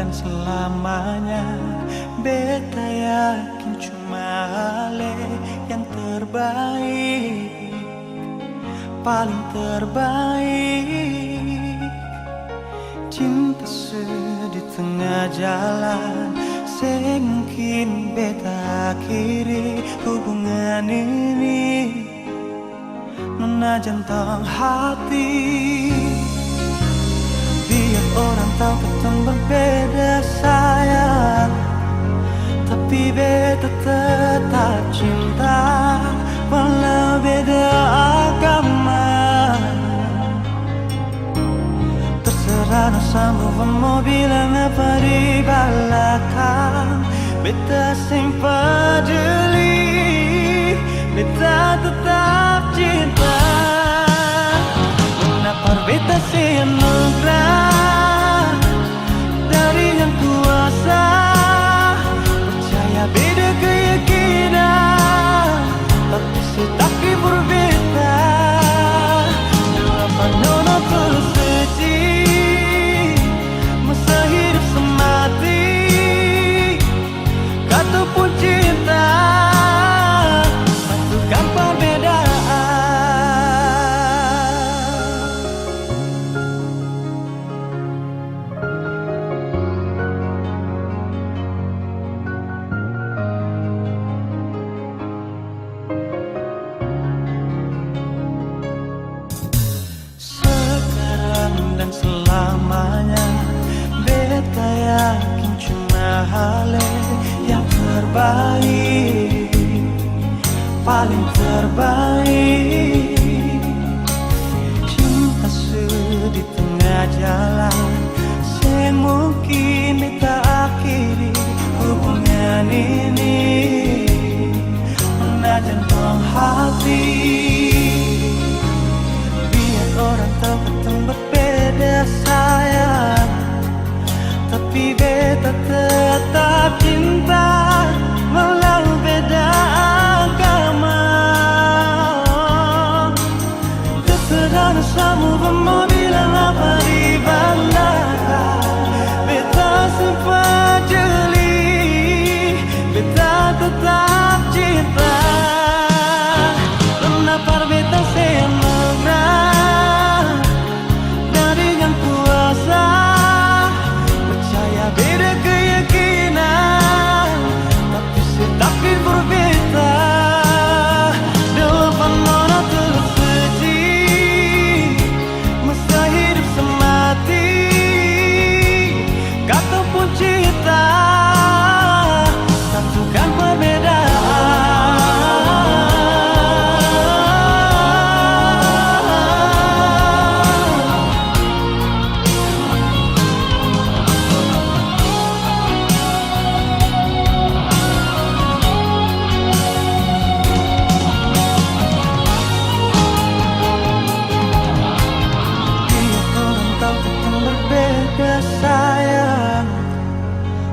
dan selamanya. Beta yakin cuma Ale yang terbaik, paling terbaik. Cinta di tengah jalan, semungkin beta akhiri hubungan ini. Nona jantung hati, biar orang tahu kita berbeda sayang, tapi beta tetap cinta walau beda agama. Terserah sama mau bilang apa di belakang, beta sing peduli, beta tetap cinta. Kenapa beta sing anugerah dari yang kuasa, percaya beda keyakinan, tapi setaki berbeda. Kenapa nona perlu sedih, masa hidup semati, kata pun cinta, satukan perbedaan. Dan selamanya beta yakin cuma Ale yang terbaik, paling terbaik. Cinta di tengah jalan, semungkin beta akhiri hubungan ini. Nona jantung hati, biar orang tahu kita berbeda sayang, tapi beta tetap cinta walau beda agama. Terserah sama mau bilang apa di belakang, beta sempat jeli, beta tetap cinta. Kenapa beta semangat dari yang kuasa, percaya beda keyakinan, tapi setaki berbeda. Depan nona terus sedih, masa hidup semati, kata pun cinta, satukan perbedaan. Sayang,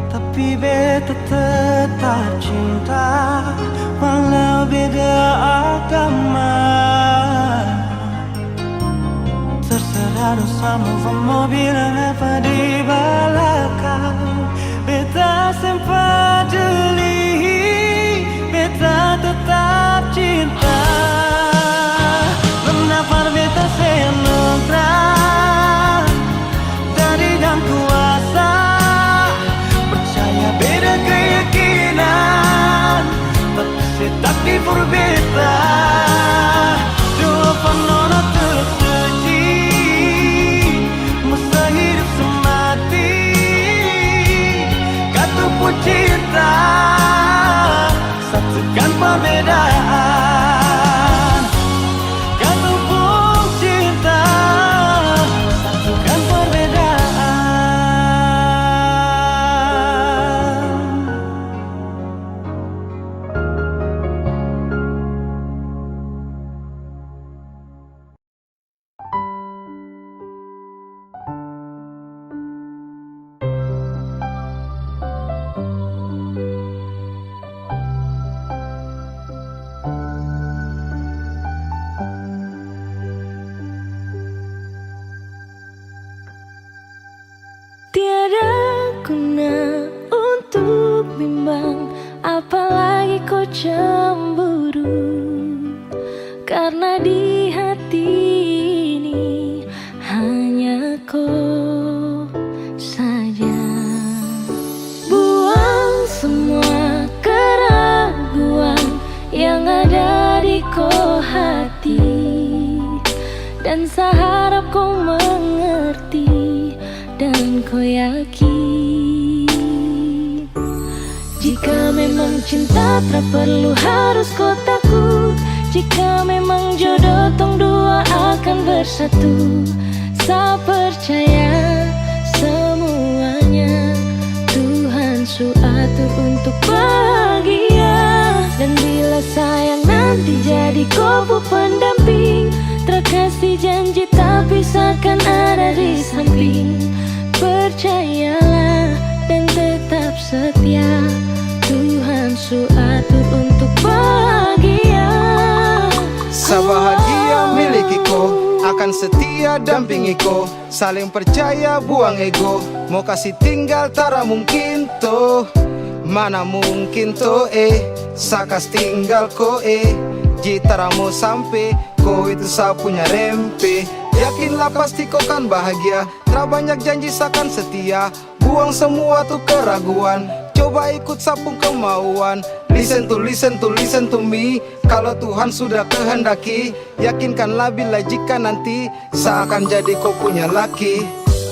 tapi beta tetap cinta walau beda agama. Terserah sama mau bilang apa di belakang, beta sempat jeli, beta tetap cinta. Kenapa beta senutrah dari yang kuasa, percaya beda keyakinan, tapi setaki berbeda. Depan nona tersedih, masa hidup semati, kata pun cinta. berguna untuk bimbang, apalagi kau cemburu. Karena di hati ini hanya kau saja. Buang semua keraguan yang ada di kau hati, dan saya harap kau mengerti dan kau yakin. Jika memang cinta tak perlu harus kau takut. Jika memang jodoh tong dua akan bersatu. Saya percaya semuanya Tuhan su atur untuk bahagia. Dan bila sayang nanti jadi kau pendamping, terkasih janji tapi seakan ada di samping. Percayalah dan tetap setia, Tuhan su atur untuk bahagia. Sebahagia miliki ko, akan setia dampingi ko. Saling percaya buang ego, mau kasih tinggal tara mungkin to. Mana mungkin to sakas tinggal ko jitara mau sampai ko itu saya punya rempe. Yakinlah pasti kau kan bahagia, tak banyak janji sakan setia. Buang semua tuh keraguan, coba ikut sapung kemauan. Listen to me. Kalau Tuhan sudah kehendaki, yakinkanlah bila jika nanti seakan jadi kau punya laki.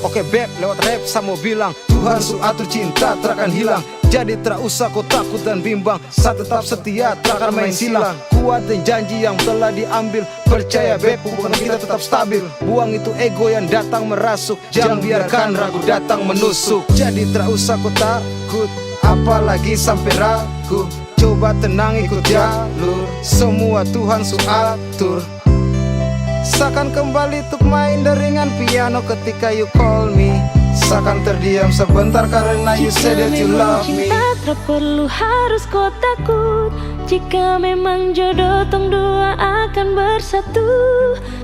Oke beb, lewat rap saya mau bilang, Tuhan su atur cinta takkan hilang. Jadi tak usah kau takut dan bimbang, saya tetap setia takkan main silang. Kuatin janji yang telah diambil, percaya beb hubungan kita tetap stabil. Buang itu ego yang datang merasuk, jangan biarkan ragu datang menusuk. Jadi tak usah kau takut, apalagi sampai ragu. Coba tenang ikut jalur, semua Tuhan su atur. Seakan kembali untuk main deringan piano ketika you call me. Seakan terdiam sebentar karena you said that you love me. Jika memang cinta tak perlu harus kau takut. Jika memang jodoh tong dua akan bersatu.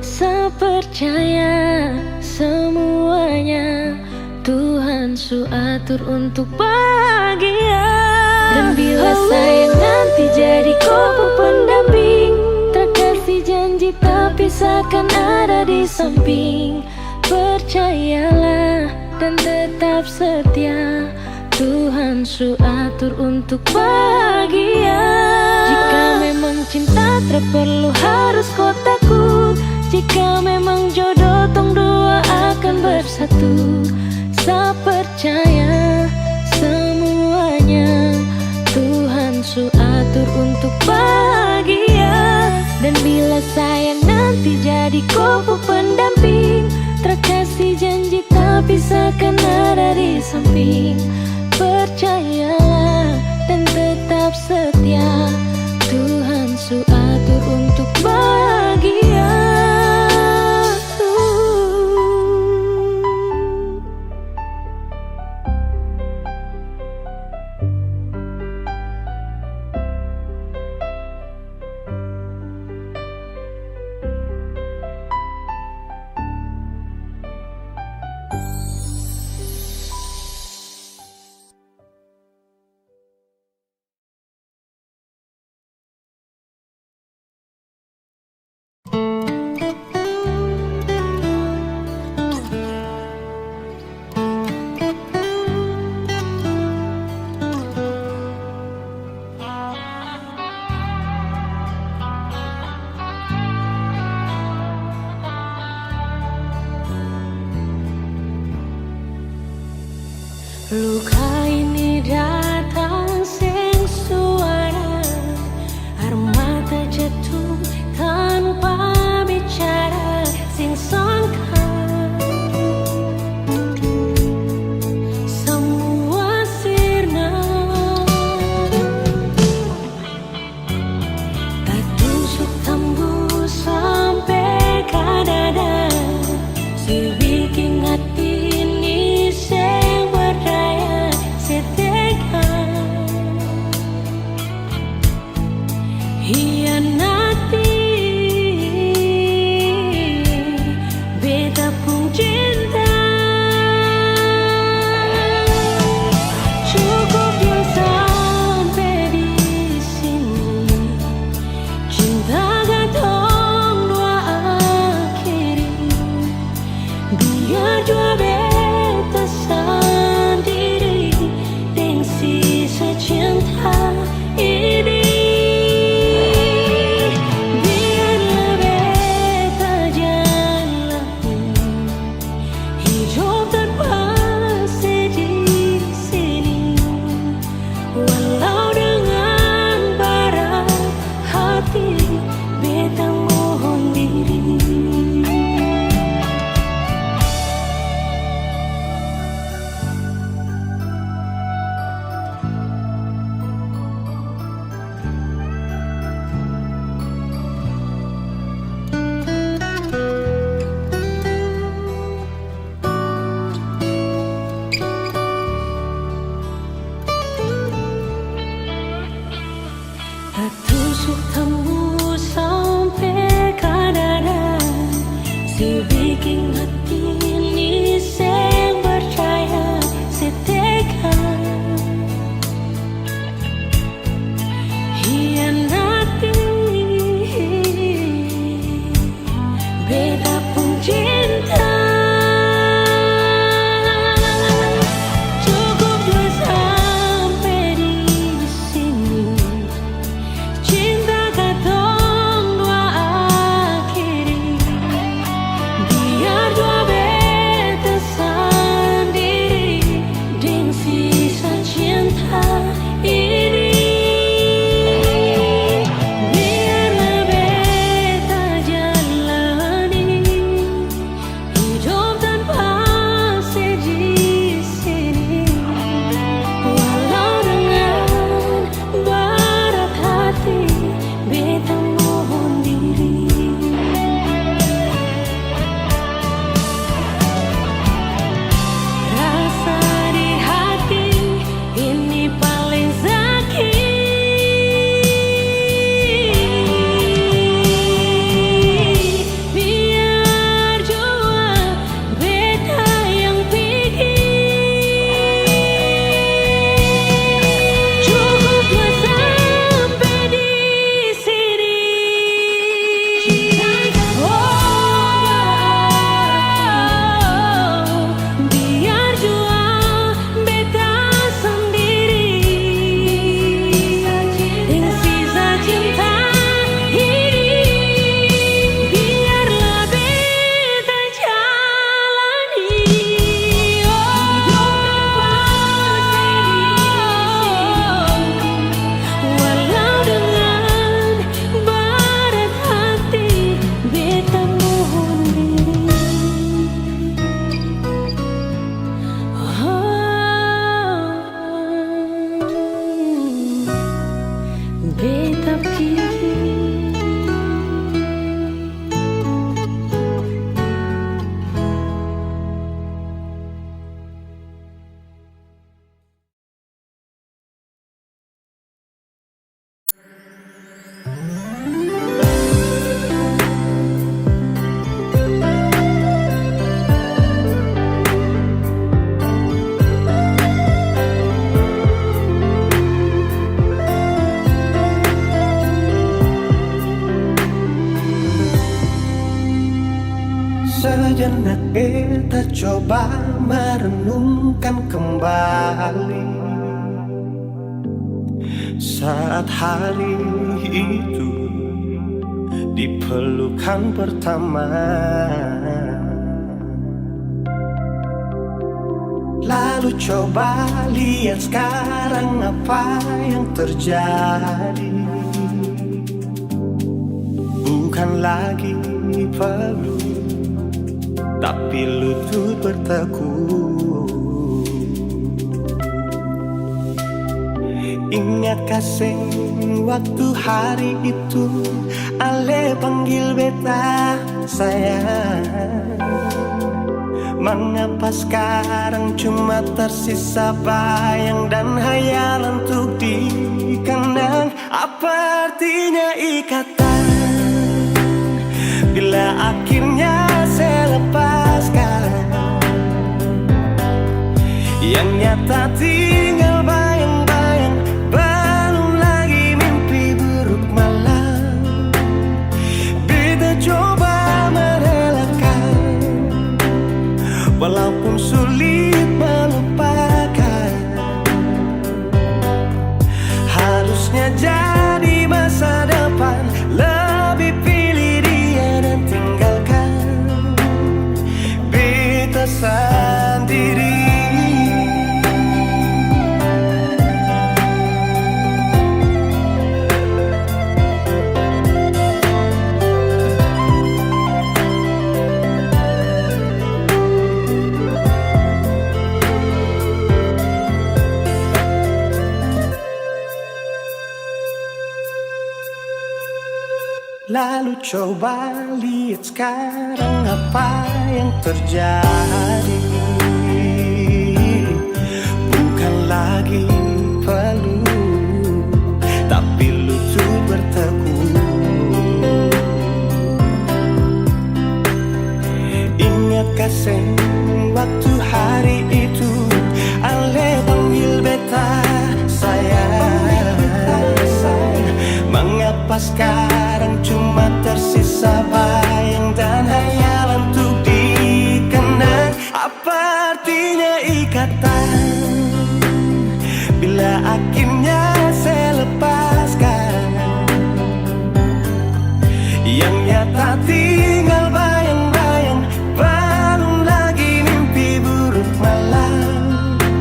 Saya percaya semuanya Tuhan su atur untuk bahagia. Dan bila sayang nanti jadi kau pendamping, terkasih janji tapi seakan ada di samping. Percayalah dan tetap setia, Tuhan su atur untuk bahagia. Jika memang cinta tak perlu harus kau takut. Jika memang jodoh tong dua akan bersatu. Saya percaya semuanya Tuhan su atur untuk bahagia. Dan bila sayang nanti jadi kau pendamping, terkasih janji tapi seakan ada di samping. Percayalah dan tetap setia, Tuhan su atur untuk bahagia. Luka ini datang sing suara, air mata jatuh tanpa bicara, sing sangka semua sirna. Tak tusuk tembus sampai ke dada, si bikin hati ini sing berdaya. bikin hati ini saya percaya setegak hianati beta pun cinta. Cukuplah sampai di sini, cinta katong dua akhiri, biar dua beta sendiri dengan sisa cinta ini. Biarlah beta jalani hidup tanpa sedih sini, walau dengan berat hati beta mohon diri. Rasa di hati ini paling sakit, biar jua beta yang pikir. Cukuplah sampai di sini. Biar jua beta sendiri dengan sisa cinta ini. Biarlah beta jalani walau dengan berat hati beta mohon diri. Beta pilih. Sejenak beta coba merenungkan kembali saat hari itu di pelukan pertama. Lalu coba lihat sekarang apa yang terjadi. Bukan lagi peluk, tapi lutut bertekuk. Ingat kasih waktu hari itu Ale panggil beta sayang. Mengapa sekarang cuma tersisa bayang dan hayalan untuk dikenang? Apa artinya ikatan bila akhirnya saya lepaskan? Yang nyata tinggal bayang-bayang, belum lagi mimpi buruk malam. Beta coba merelakan, walaupun sulit melupakan. Harusnya jadi masa depan, lebih pilih dia dan tinggalkan beta sendiri. Lalu coba lihat sekarang apa yang terjadi. Bukan lagi peluk, tapi lutut bertekuk. kasih waktu hari itu Ale panggil beta sayang. Mengapa sekarang cuma tersisa bayang dan hayalan untuk dikenang? Apa artinya ikatan bila akhirnya saya lepaskan? Yang nyata tinggal bayang-bayang, belum lagi mimpi buruk malam.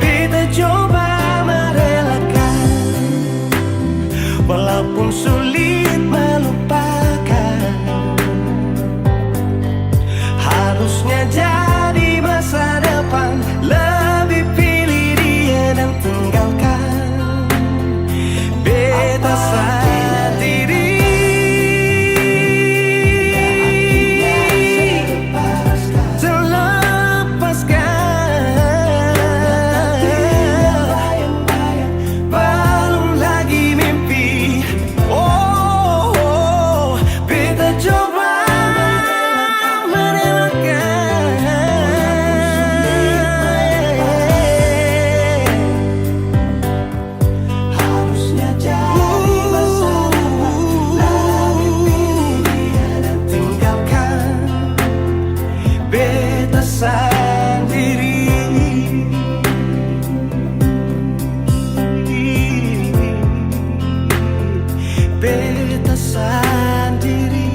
Beta coba merelakan, walaupun sulit melupakan. Harusnya jadi masa depan, lebih pilih dia dan tinggalkan. Beta sendiri. Beta sendiri.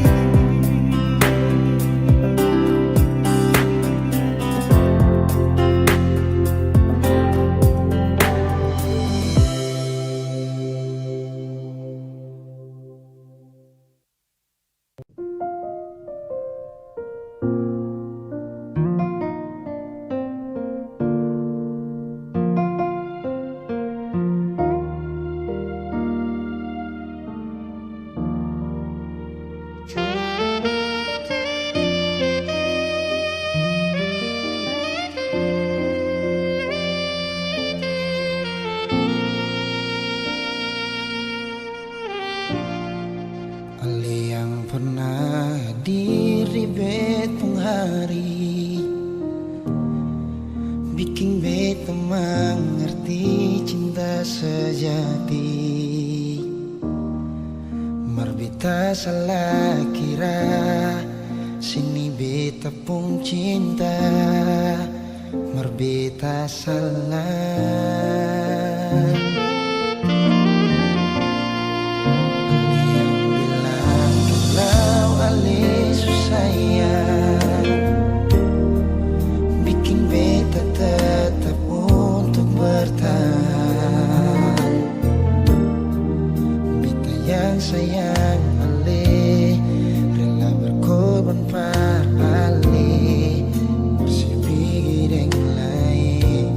Ale yang pernah hadir di betong hari, bikin beta mengerti cinta sejati. Marbeta salah kira, sini beta pun cinta. Marbeta salah. Bikin beta tetap untuk bertahan. Beta yang sayang Ale, rela berkorban par Ale, bersih pikir yang lain.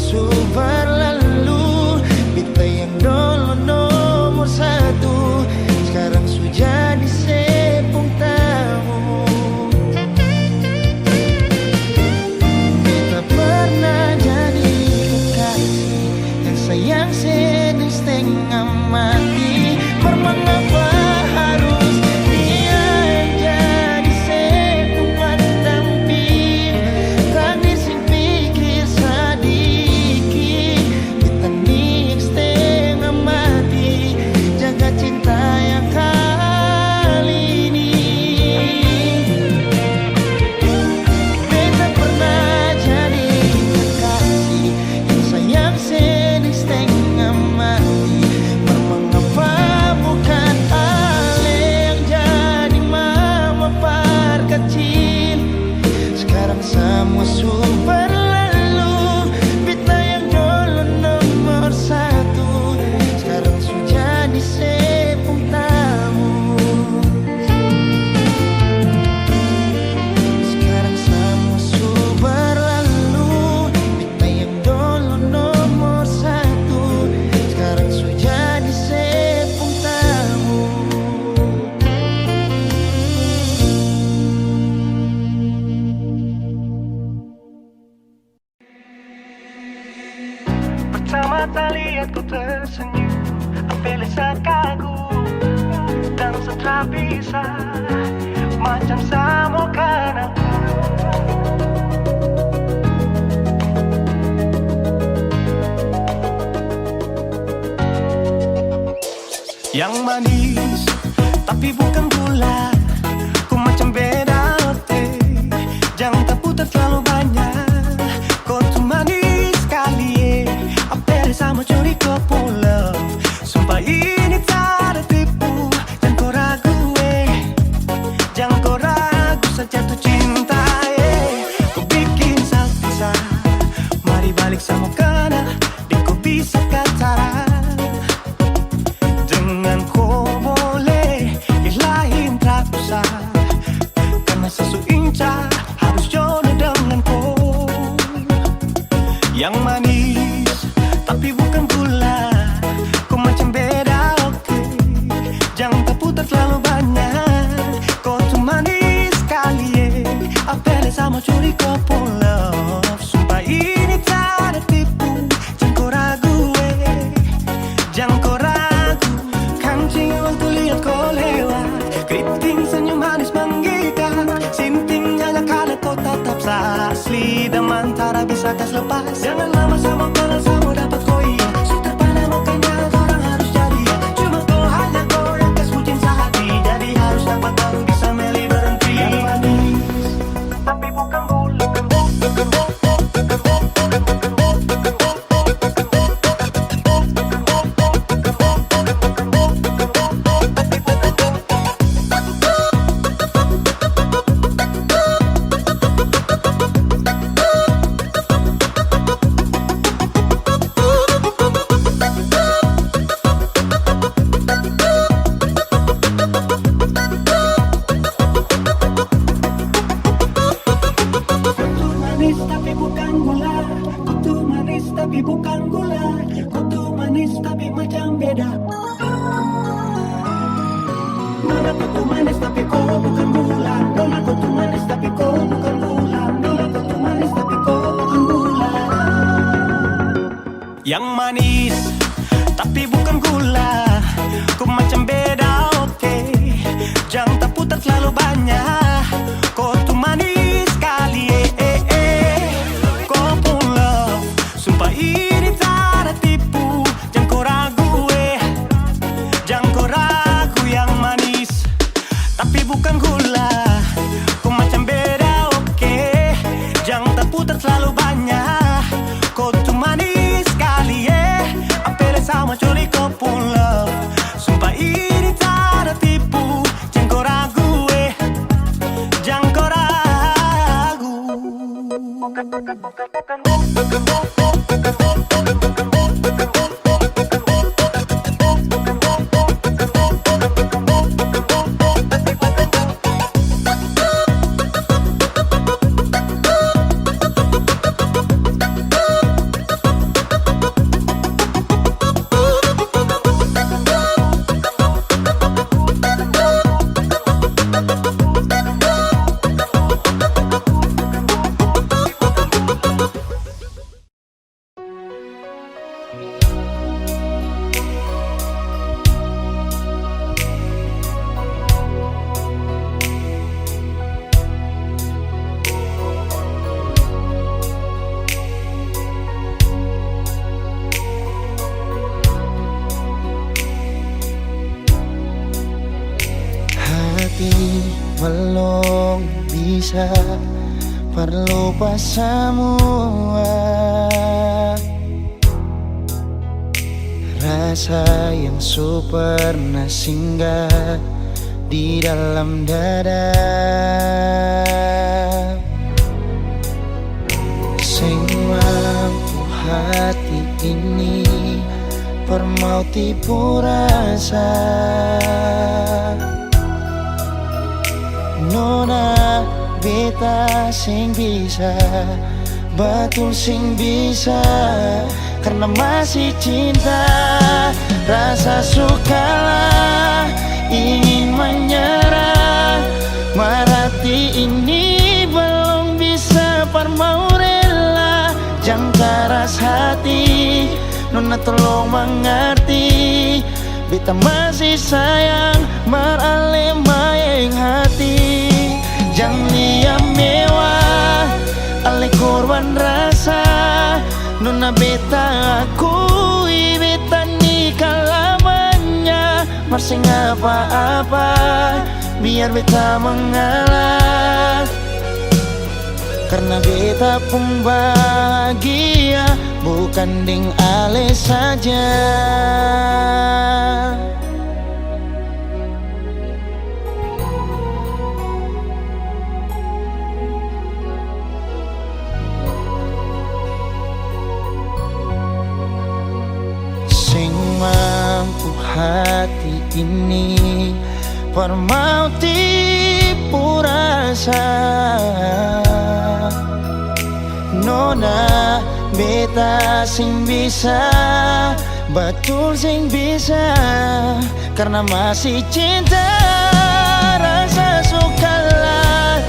musuh berlalu. Beta yang dulu nomor satu, sekarang sudah disepung tamu. Beta pernah jadi kekasih yang sayang sedang setengah mati. Mengapa harus dia yang jadi sepung pendamping? Kami sing pikir sedikit, kita nih setengah mati. Jaga cinta yang kali ini. Beta pernah jadi kekasih yang sayang sedang setengah mati. Mengapa bukan Ale yang jadi mama perkecil? Sekarang semua sudah berlalu. Beta yang dulu nomor satu, sekarang sudah disepung tamu. Sekarang semua sudah berlalu. Beta yang dulu nomor satu, sekarang sudah disepung tamu. Pertama kali aku tersenyum, apel kagum dan setelah bisa macam sama kan aku. Yang manis tapi bukan gula, ku macam beda teh. Jangan tak putar terlalu banyak, kau tuh manis sekali. Apel sama curi kau pulau, sumpah ini tak ada tipu. Jangan kau ragu jangan kau ragu saja tuh cinta Kau bikin salsa, mari balik sama kena, di kau bisa kata. Dengan kau boleh ilahin tak usah, karena sesu inca harus jodoh dengan kau. Yang manis tapi bukan gula, kau macam beda oke. Jangan tak putar terlalu banyak, kau tuh manis sekali apel sama curi kau pulau. Sumpah ini tak ada tipu. Jangan kau ragu jangan kau ragu. Kancing waktu lihat kau lewat, keriting senyum manis menggigit. Sinting hanya karena kau tetap asli, dan mantara bisa kas lepas. Jangan lama sama kenal sama dapat kau iya. Sudah pada makanya orang harus jadi. Cuma kau hanya kau yang kas bucin sehati, jadi harus dapat baru bisa meli berhenti. Yang manis tapi bukan gula. Tapi bukan gula, kau tuh manis tapi macam beda. Nona kau tuh manis tapi kau bukan gula. Nona kau tuh manis tapi kau bukan gula. Nona kau tuh manis tapi kau bukan gula. Yang manis tapi bukan gula, kau macam beda oke. Jangan tak putar terlalu banyak, kau tuh manis sekali kau pulau. Sumpah ini tak ada tipu. Jangan kau ragu jangan kau ragu. Yang manis tapi bukan gula, kau macam beda oke. Jangan tak putar terlalu banyak, kau tuh manis sekali apel sama curi kau pulau. Sumpah ini tak ada tipu. Jangan kau ragu jangan kau ragu. lupa semua rasa yang pernah singgah di dalam dada. Sing mampu hati ini permau tipu rasa. Nona beta sing bisa, betul sing bisa, karena masih cinta. Rasa sukalah ingin menyerah, marati ini belum bisa parmau rela. Jangan keras hati, nona tolong mengerti, beta masih sayang marale mayeng hati. Jangan liam mewah, ale korban rasa, nona beta akui beta nikah lamanya. Marsing apa-apa, biar beta mengalah, karena beta pun bahagia, bukan ding ale saja. Sing mampu hati ini permau tipu rasa. Nona beta sing bisa, betul sing bisa, karena masih cinta. Rasa sukalah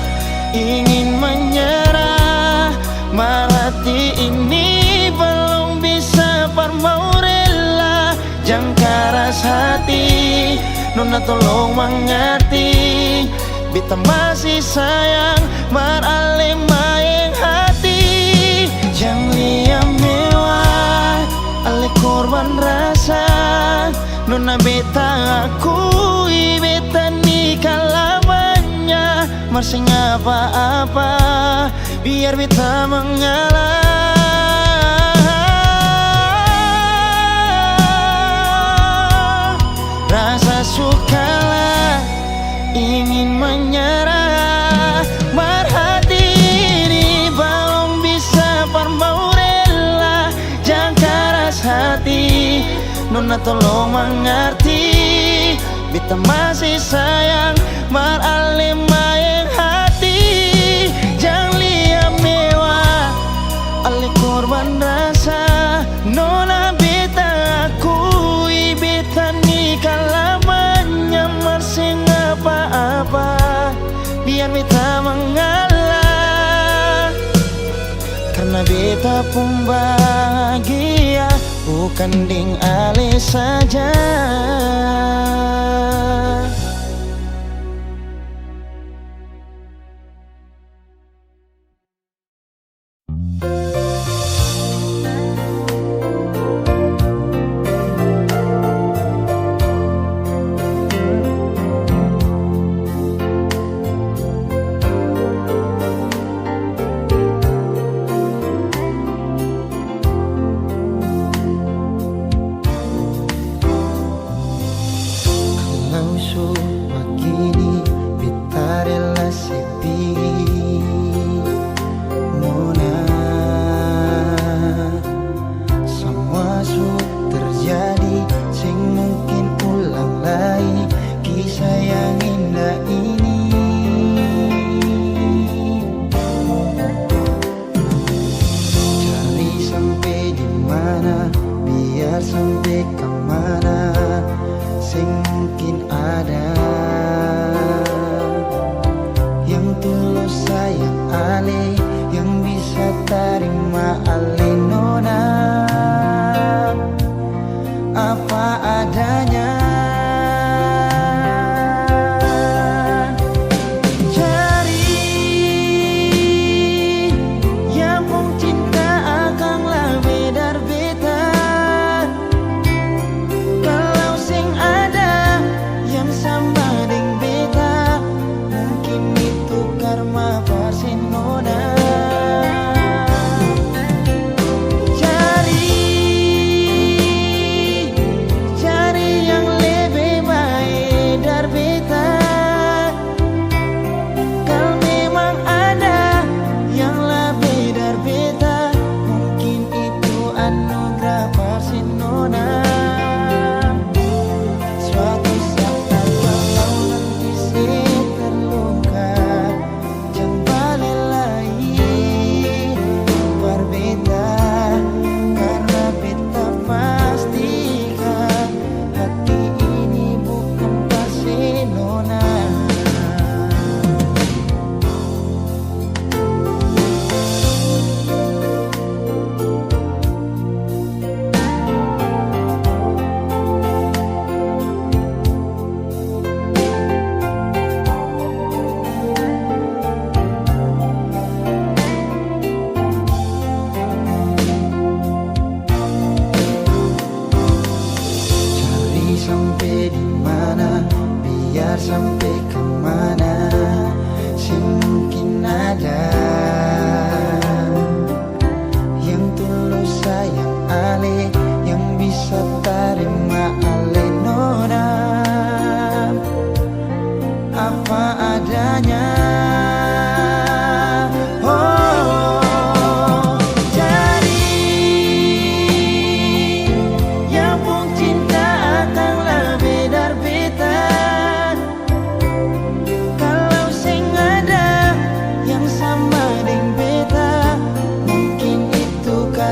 ingin menyerah, marati ini belum bisa parmau rela. Jangan keras hati, nona tolong mengerti, beta masih sayang marale mayeng hati. Jangan liam mewah, ale korban rasa, nona beta akui beta nikah lamanya. Marsing apa-apa, biar beta mengalah, rasa sukalah ingin menyerah, marhati ini belum bisa parmau rela. Jangan keras hati, nona tolong mengerti, beta masih sayang marale mayeng hati. Jangan liam mewah, ale korban rasa, nona beta akui beta nikah lamanya. Marsing apa-apa, biar beta mengalah, karena beta pun bahagia, bukan ding ale saja. Sampai kemana sing mungkin ada yang tulus sayang ale, yang bisa terima ale nona apa adanya. Sama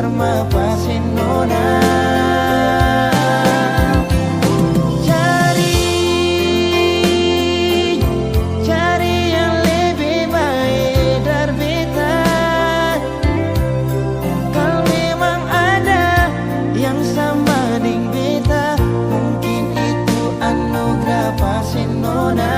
karma pasinona. Cari yang lebih baik dari beta. Kalau memang ada yang sama dengan beta, mungkin itu anugerah pasinona.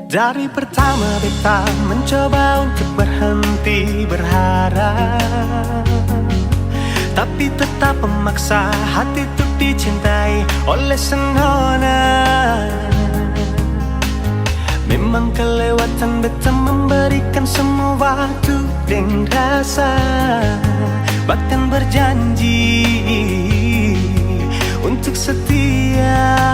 Dari pertama beta mencoba untuk berhenti berharap, tapi tetap memaksa hati untuk dicintai oleh senona. Memang kelewatan beta memberikan semua waktu dan rasa, bahkan berjanji untuk setia.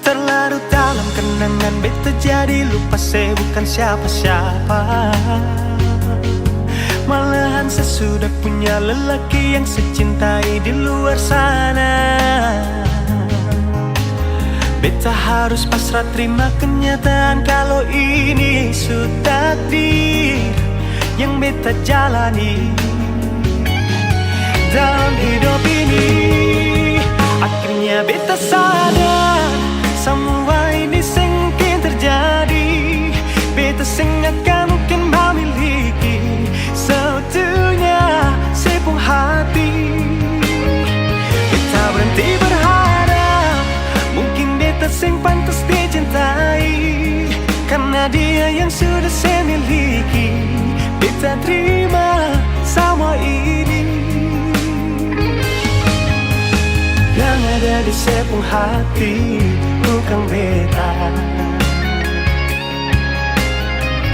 Terlarut dalam kenangan beta jadi lupa saya bukan siapa-siapa. Malahan saya sudah punya lelaki yang saya cintai di luar sana. Beta harus pasrah terima kenyataan kalau ini sudah takdir yang beta jalani dalam hidup ini. Akhirnya beta sadar semua ini sengkin terjadi. Beta akan mungkin memiliki seutuhnya sepenuh hati. Beta berhenti berharap mungkin beta sing pantas dicintai, karena dia yang sudah saya miliki. Beta terima semua ini yang ada di sepenuh hati, bukan beta.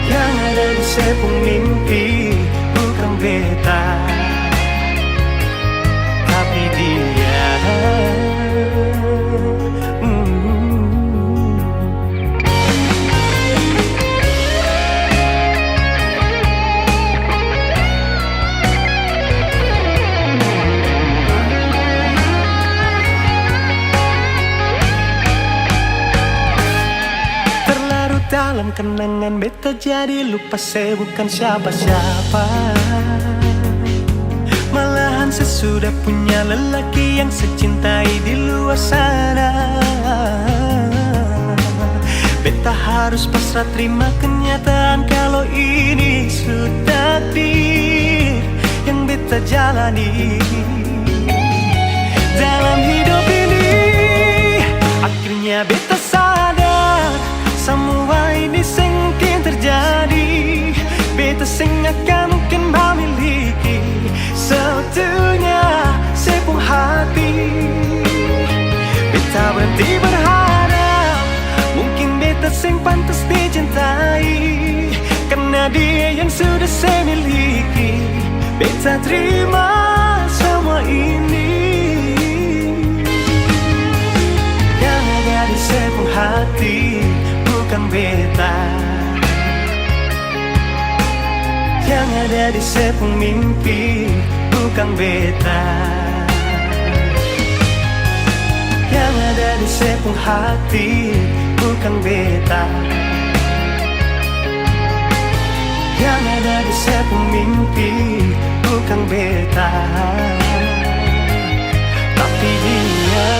Yang ada di sepenuh mimpi, bukan beta, tapi dia. Dalam kenangan beta jadi lupa saya bukan siapa-siapa. Malahan saya sudah punya lelaki yang saya cintai di luar sana. Beta harus pasrah terima kenyataan kalau ini sudah takdir yang beta jalani dalam hidup ini. Akhirnya beta sadar semua ini sengkin terjadi. Hanya dia yang sudah saya miliki, beta terima semua ini. Yang ada di sepung hati bukan beta, yang ada di sepung mimpi bukan beta, yang ada di sepung hati bukan beta, yang ada di sepung mimpi bukan beta, tapi dia.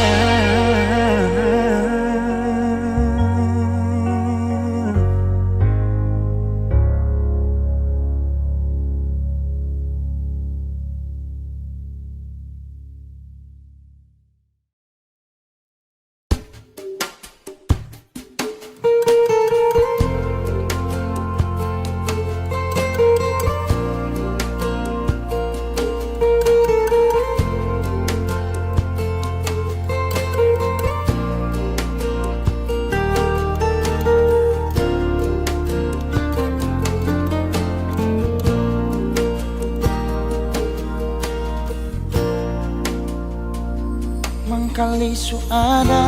Mangkali su ada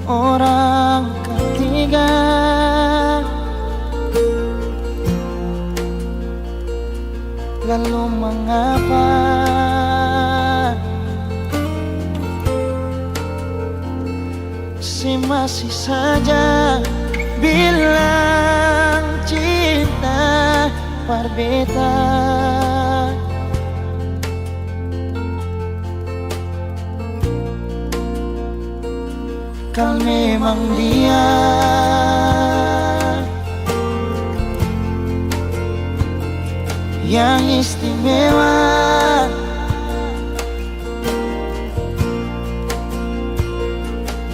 orang ketiga, lalu mengapa si masih saja bilang cinta berbeda? Kau memang dia yang istimewa,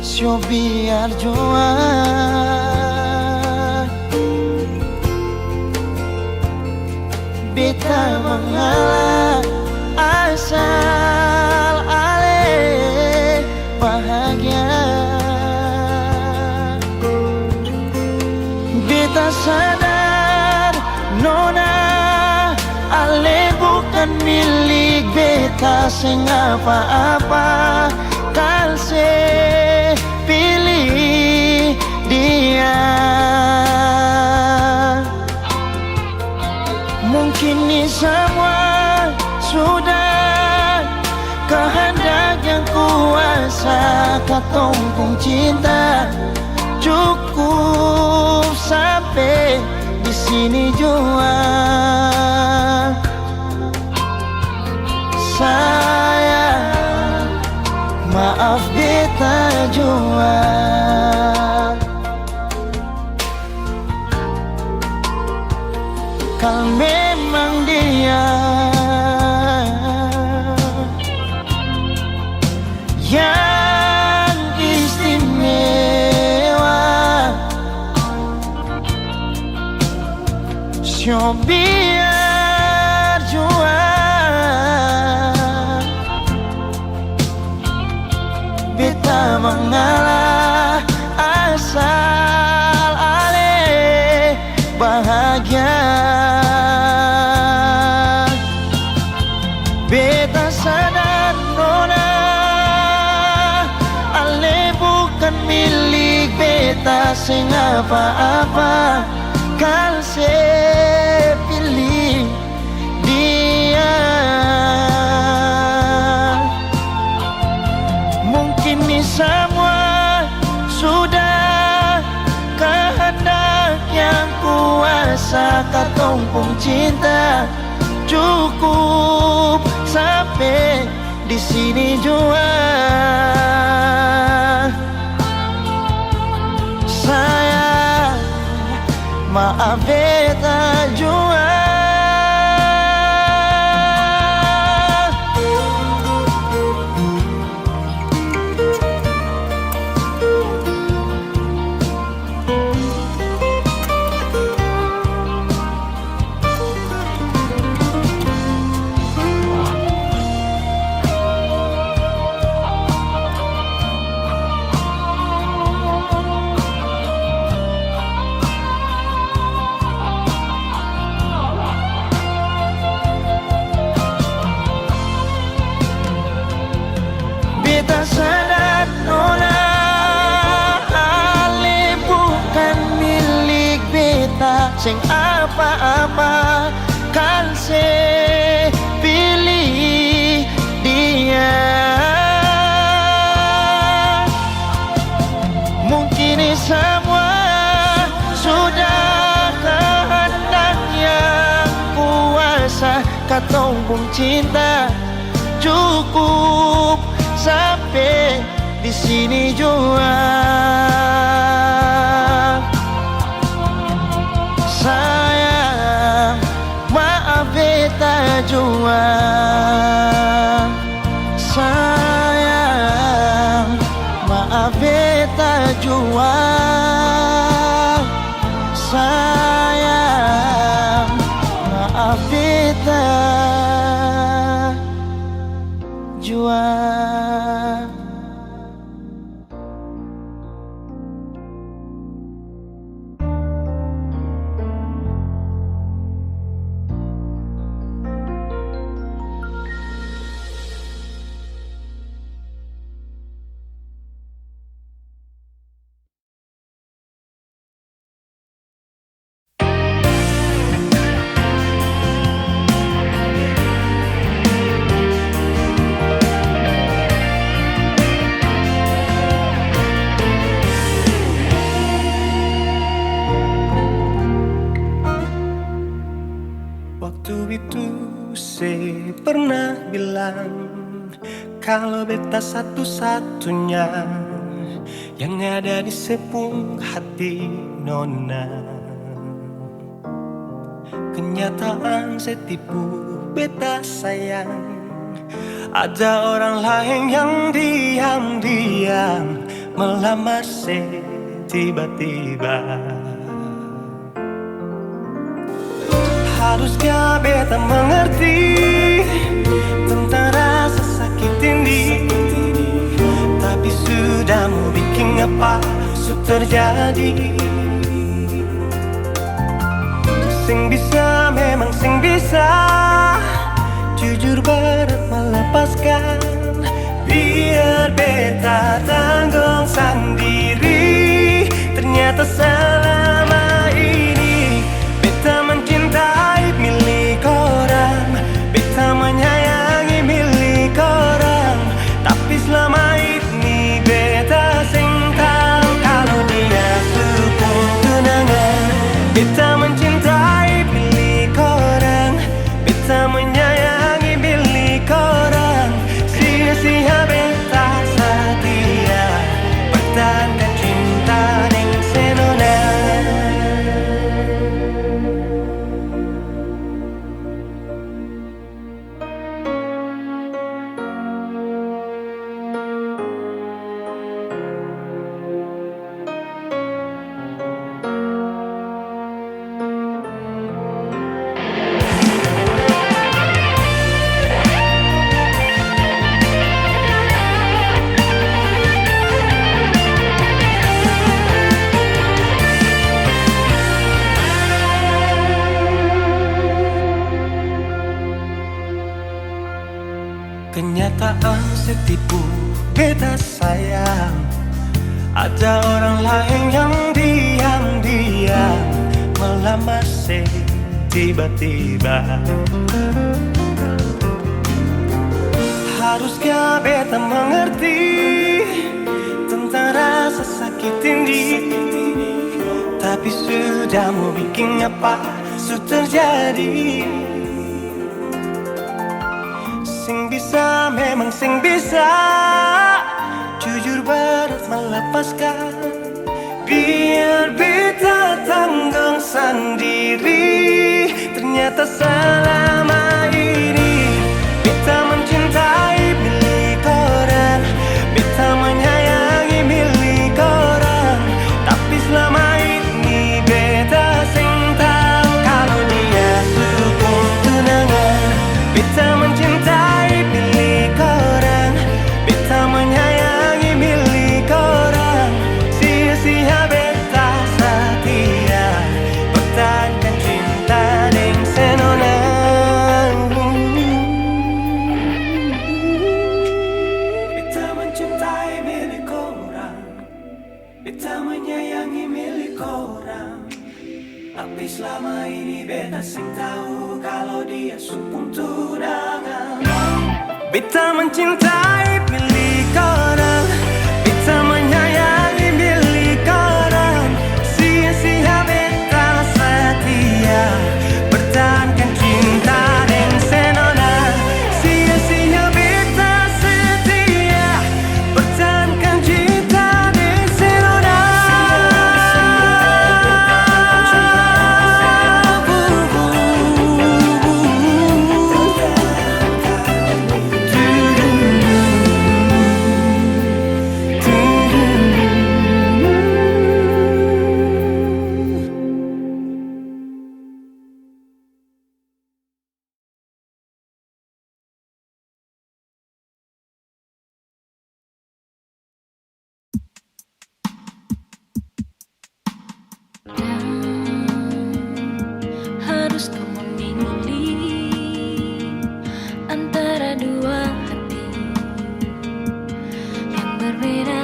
so biar jua beta mengalah asal ale bahagia. Beta sadar nona ale bukan milik beta sing apa-apa, kal se pilih dia. Mungkin ini semua sudah kehendak yang kuasa, katompong cinta cukup sampai di sini jua. Sayang, maaf beta jua. Kau memang dia yang istimewa, so biar jua beta mengalah asal ale bahagia. Beta sadar nona ale bukan milik beta sing apa-apa, kal se pilih dia. Mungkin ini semua sudah kehendak yang kuasa, katompong cinta cukup sampai di sini jua. Sayang, maaf beta jua. sing apa-apa kan se pilih dia. Mungkin ini semua sudah kehendak yang kuasa. Katombong cinta cukup sampai di sini jua. Sayang, maaf beta jua. Sayang, maaf beta jua. Sayang, maaf beta jua. Waktu itu saya pernah bilang kalau beta satu-satunya yang ada di sepung hati nona. Kenyataan saya tipu beta sayang, ada orang lain yang diam-diam melamar saya tiba-tiba. Haruskah beta mengerti tentang rasa sakit ini, tapi sudah mau bikin apa terjadi. Sing bisa memang sing bisa, jujur berat melepaskan. Biar beta tanggung sendiri. Ternyata selama ini beta mencintai milik orang, beta menyayangi milik orang, tapi selama ini beta sing tahu kalau dia sepung tunangan. Beta mencintai milik orang, beta menyayangi milik orang, sia-sia beta setia pertahankan cinta ning senona. Kenyataan setipu beta sayang, ada orang lain yang diam-diam melamar saya tiba-tiba. Haruskah beta mengerti tentang rasa sakit ini, tapi sudah mau bikin apa terjadi. Sing bisa memang sing bisa, jujur berat melepaskan. Biar beta tanggung sendiri. Ternyata selama ini beta mencintai milik orang, beta menyayangi milik orang, tapi selama ini beta sing tahu kalau dia sepung tunangan. Beta mencintai milik orang, beta menyayangi milik orang, sia-sia beta setia pertahankan cinta ning senona. Beta mencintai milik orang, beta menyayangi milik orang, Tapi selama ini beta sing tahu kalau dia supung tunangan. Beta mencintai milik orang, beta menyayangi milik orang. Sia-sia beta setia pertahankan cinta dan senona. Sia-sia beta setia pertahankan cinta dan senona. Harus kau memilih antara dua hati yang berbeda.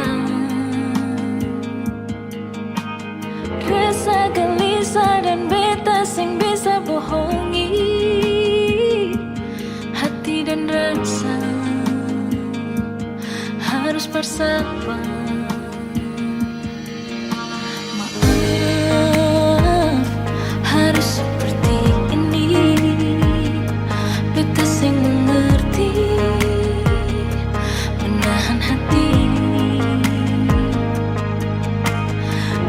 Resah, gelisah dan beta sing bisa bohongi hati dan rasa. Harus bersabar. Harus seperti ini, beta sing mengerti, menahan hati.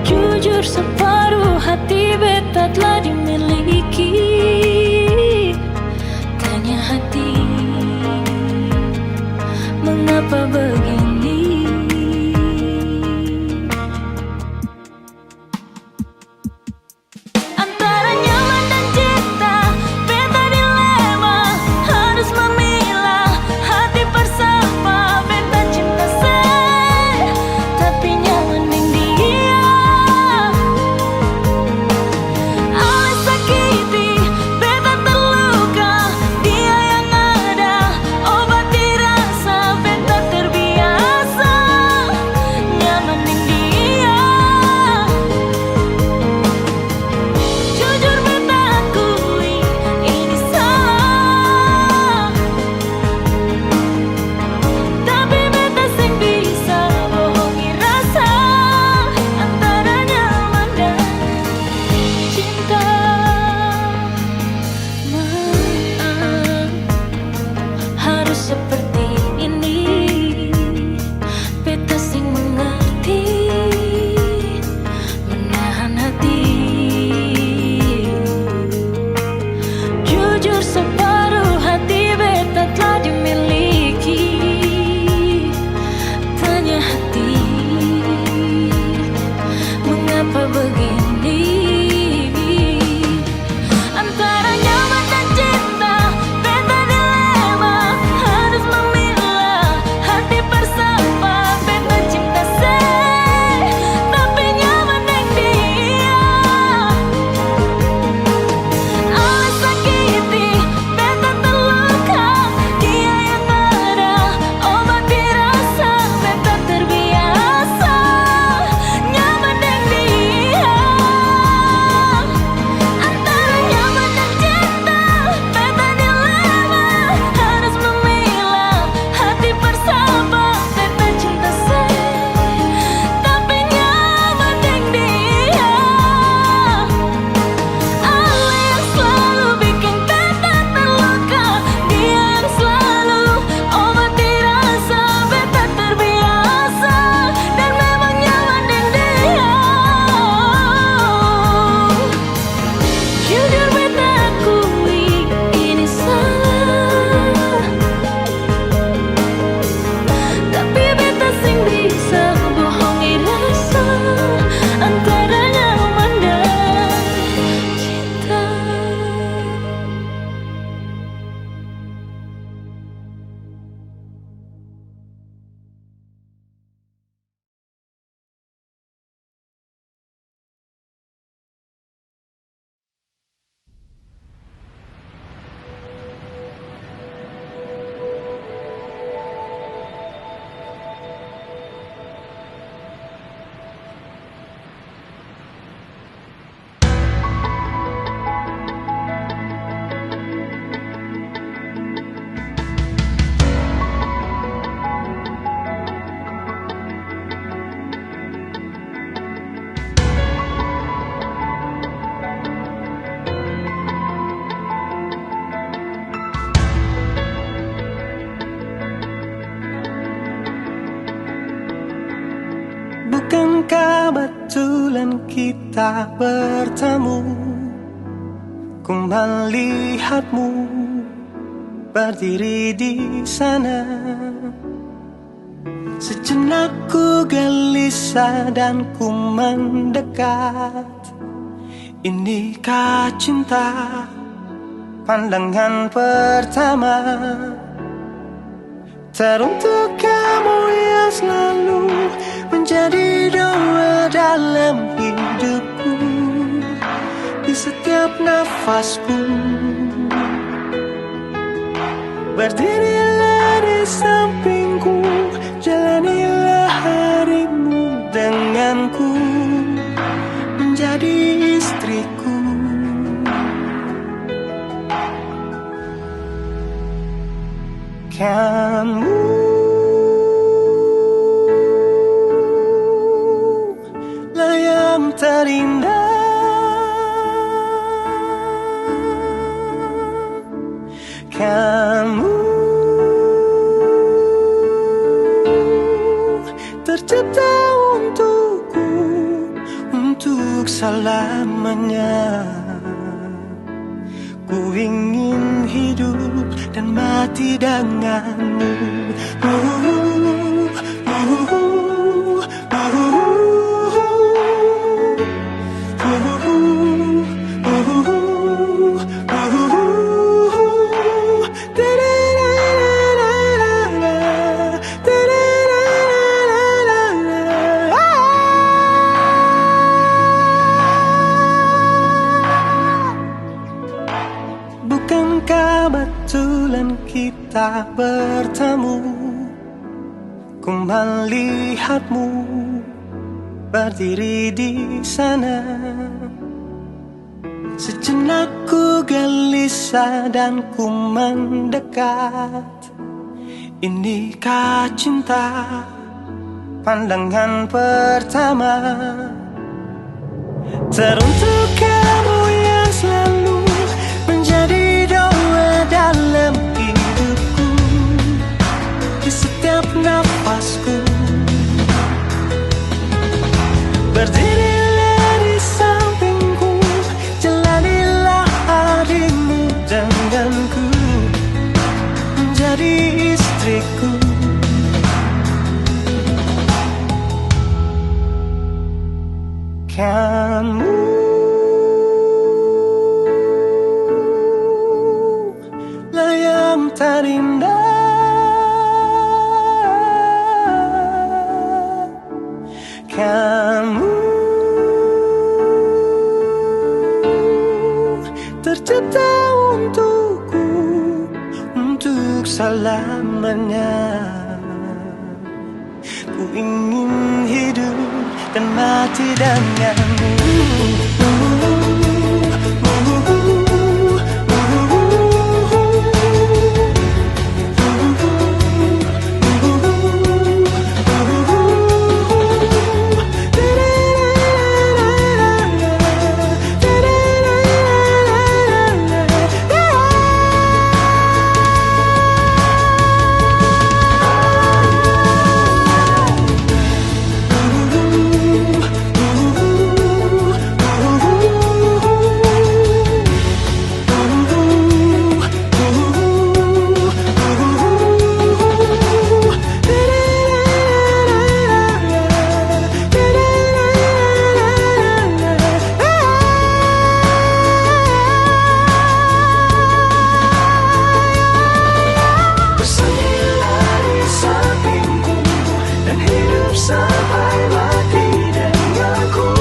Jujur separuh hati beta telah dimiliki. Tanya hati, mengapa begini? Sakit Bukankah betulan kita bertemu? Ku melihatmu berdiri di sana. Sejenak ku gelisah dan ku mendekat. Inikah cinta pandangan pertama? Teruntuk kamu yang selalu menjadi doa dalam hidupku, di setiap nafasku. Berdirilah di sampingku, jalanilah harimu denganku, menjadi istriku. Kamu lah yang terindah. Kamu tercipta untukku, untuk selamanya. Ku ingin hidup dan mati denganmu. Bukankah betulan kita bertemu? Ku melihatmu berdiri di sana. Sejenak ku gelisah dan ku mendekat. Inikah cinta pandangan pertama? Teruntuk kamu yang selalu menjadi doa dalam hidupku, di setiap nafasku. Berdirilah di sampingku, jalanilah harimu denganku, menjadi istriku. Kamu lah yang terindah. Kamu tercipta untukku, untuk selamanya. Ku ingin hidup dan mati denganmu. Sampai mati denganku.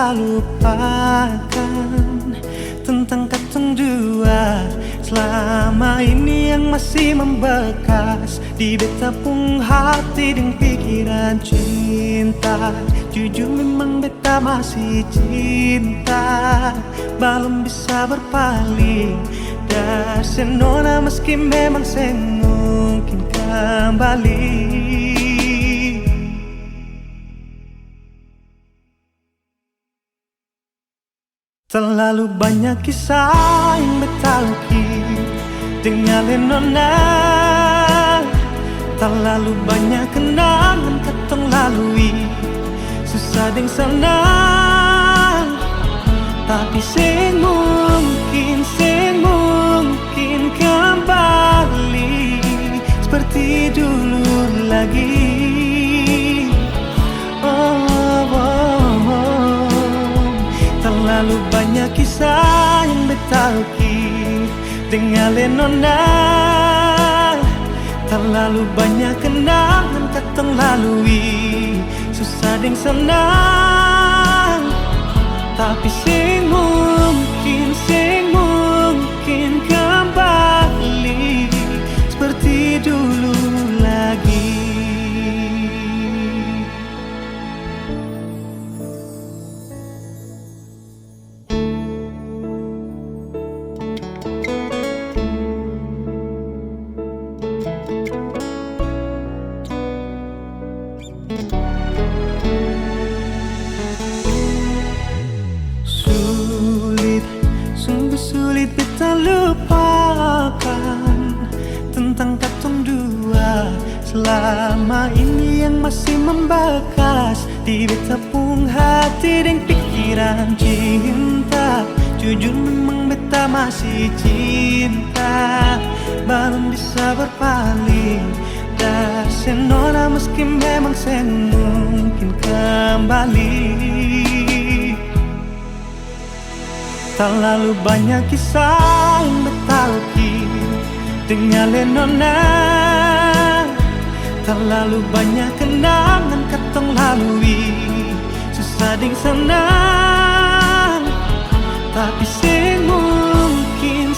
bisa lupakan tentang katong dua. Selama ini yang masih membekas di beta pung hati dan pikiran cinta. Jujur memang beta masih cinta, belum bisa berpaling dari senona meski memang sen mungkin kembali. Terlalu banyak kisah yang beta lukis dengan lenona. Terlalu banyak kenangan katong lalui, susah deng senang. Tapi sing mungkin kembali seperti dulu lagi. Terlalu banyak kisah yang beta lukis dengan lenona. Terlalu banyak kenangan katong lalui, susah deng senang. Tapi sing mungkin kembali seperti dulu lagi. Sulit beta lupakan tentang katong dua. Selama ini yang masih membekas di beta pung hati dan pikiran cinta. Jujur memang beta masih cinta, belum bisa berpaling dari senona meski memang sen mungkin kembali. Terlalu banyak kisah yang beta lukis dengan lenona. Terlalu banyak kenangan katong lalui, susah deng senang. Tapi sing mungkin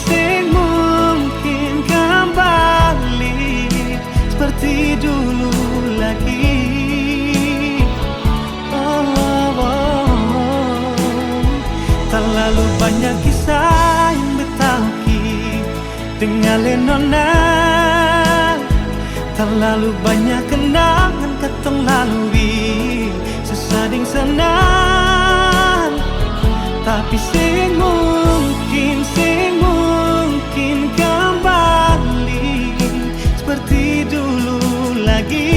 kembali seperti dulu lagi. Terlalu banyak kisah yang beta lukis dengan lenona. Terlalu banyak kenangan katong lalui, susah deng senang. Tapi sing mungkin kembali seperti dulu lagi.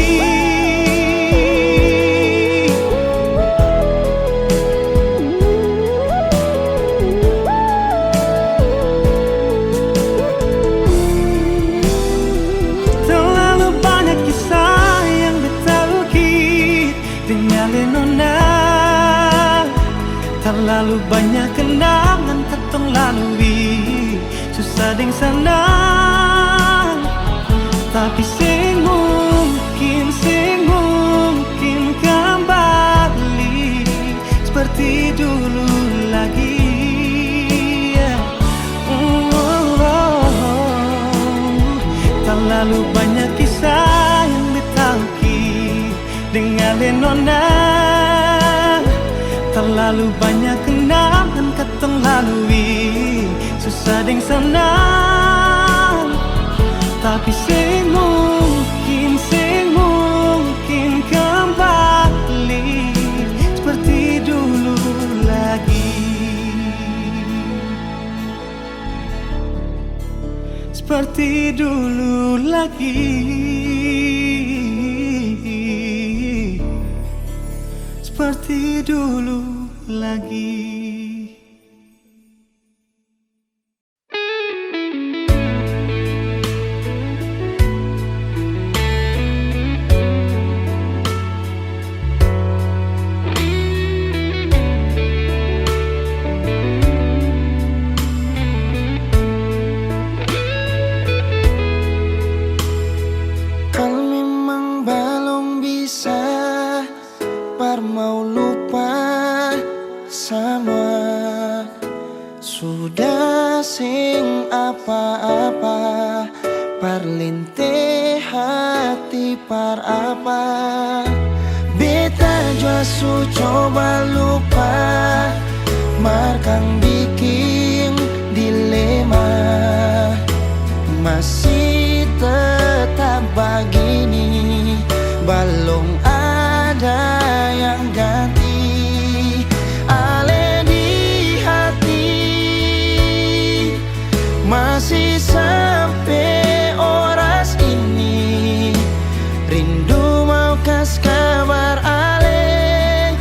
Terlalu banyak kenangan katong lalui, susah deng senang. Tapi sing mungkin kembali seperti dulu lagi. Terlalu banyak kisah yang beta lukis dengan lenona. Terlalu banyak kenangan katong lalui, susah deng senang. Tapi sing mungkin kembali seperti dulu lagi. Seperti dulu lagi. Seperti dulu lagi. Kalau memang belum bisa, par mau lupa semua sudah sing apa-apa, perlintih hati par apa. Beta jua su coba lupa, markang bikin dilema. Masih tetap begini, belum ada yang ganti. Ale di hati masih sampai oras ini, rindu mau kas kabar ale,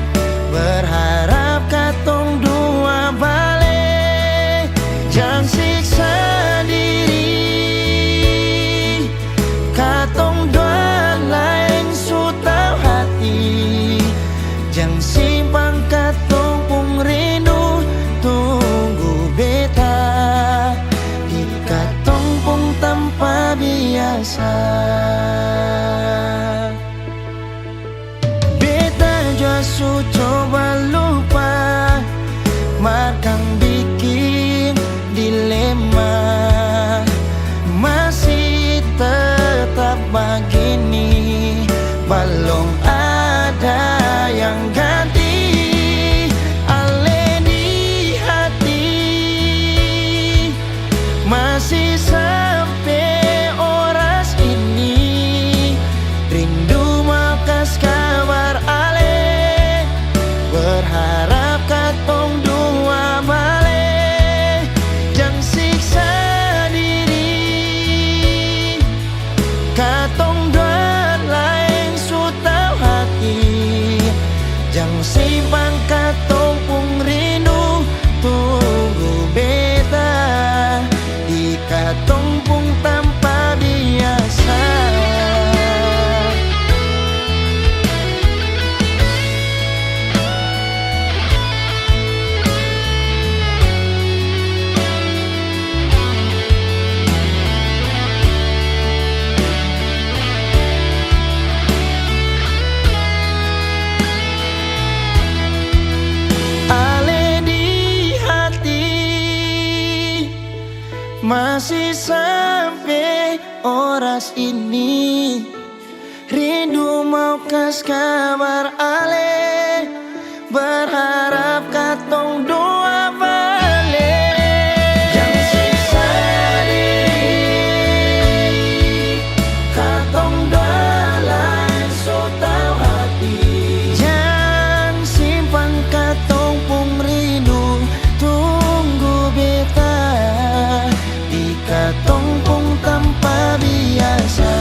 berharap katong dua balik. Jangan siksa diri, katong dua lain su tau hati. Jangan simpang katong pung rindu, tunggu beta di katong pung tanpa biasa. Beta jua su coba lupa, markang bikin dilema. Masih tetap begini, belum ada yang ganti. Ale di hati masih sampai oras ini, rindu mau kas kabar ale, berharap katong dua balik. Jangan siksa diri, katong dua lain su tau hati. Jangan simpang katong pung rindu, tunggu beta di katong pung tanpa biasa. Ale di hati masih sampai oras ini, rindu mau kas kabar ale, berharap katong dua balik. Jangan siksa diri, katong dua lain su tau hati. Jangan simpan katong pung rindu, tunggu beta di katong pung tanpa biasa.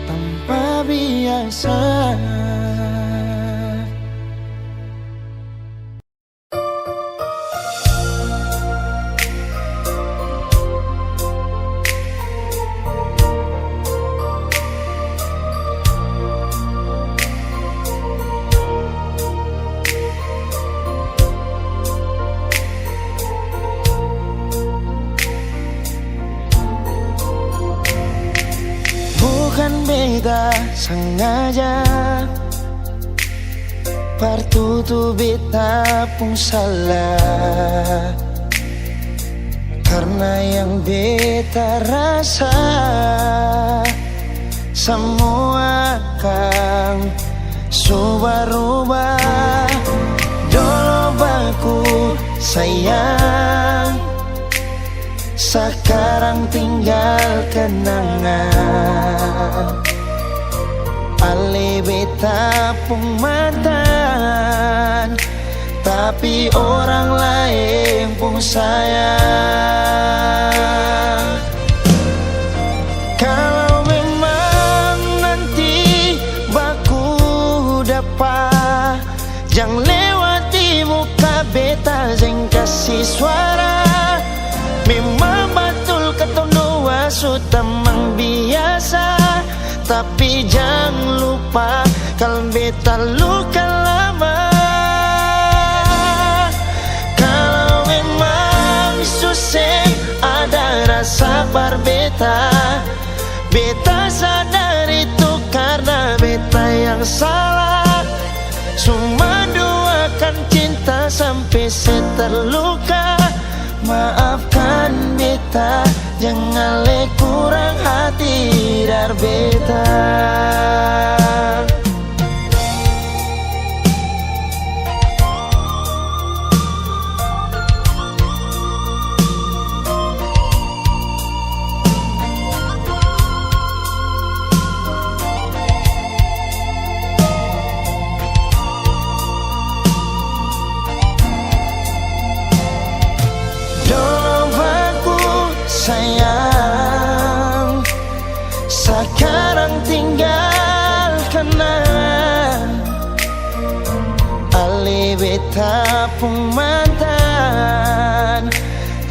Tanpa biasa. Bukan beta sengaja, partutu beta pun salah, karena yang beta rasa semua kan subah-rubah. Dulu baku sayang, sekarang tinggal kenangan. Ale beta pung mantan, tapi orang lain pun sayang. Kalau memang nanti baku dapat, jangan lewati muka beta, jangan kasih suara. Memang betul katong dua su tamang biasa, tapi jangan lupa kalau beta luka lama. Kalau memang susah ada rasa berbeta, beta sadar itu karena beta yang salah. Cuma dua sampai terluka. Maafkan beta, jangan le kurang hati dar beta. Sayang, sekarang tinggalkan Ali beta pun mantan,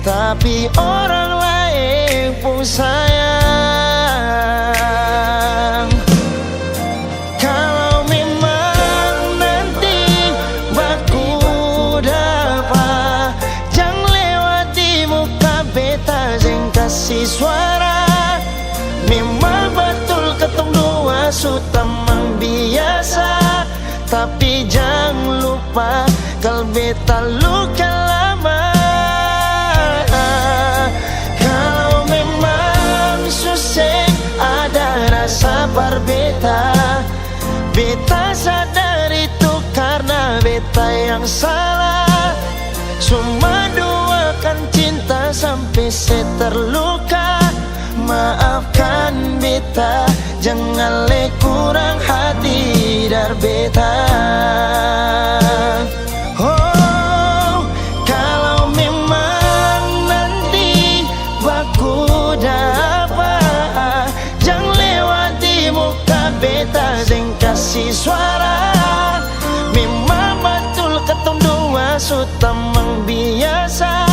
tapi orang lain pun sayang. Kalau memang nanti baku dapat, jangan lewati muka beta kasih suara. Memang betul ketong dua sutamang biasa, tapi jangan lupa kalau beta luka lama. Kalau memang susah ada rasa berbeta, beta sadar itu karena beta yang salah. Cuma duakan cinta sampai terluka. Maafkan beta, jangan le kurang hati dar beta. Oh, kalau memang nanti baku dapat, jangan lewati muka beta dan kasih suara. Memang betul ketong dua sutamang biasa,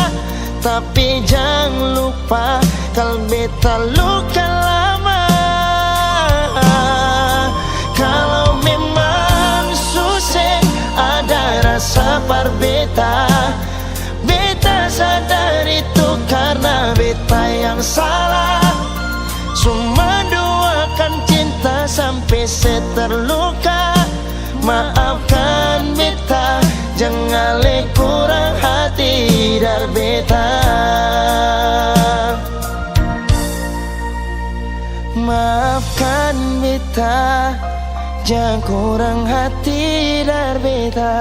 tapi jangan lupa kalau beta luka lama. Kalau memang susah ada rasa berbeta, beta sadar itu karena beta yang salah. Cuma duakan cinta sampai terluka. Maafkan beta, jangan le kurang hati dar beta. Maafkan beta, jangan kurang hati dar beta.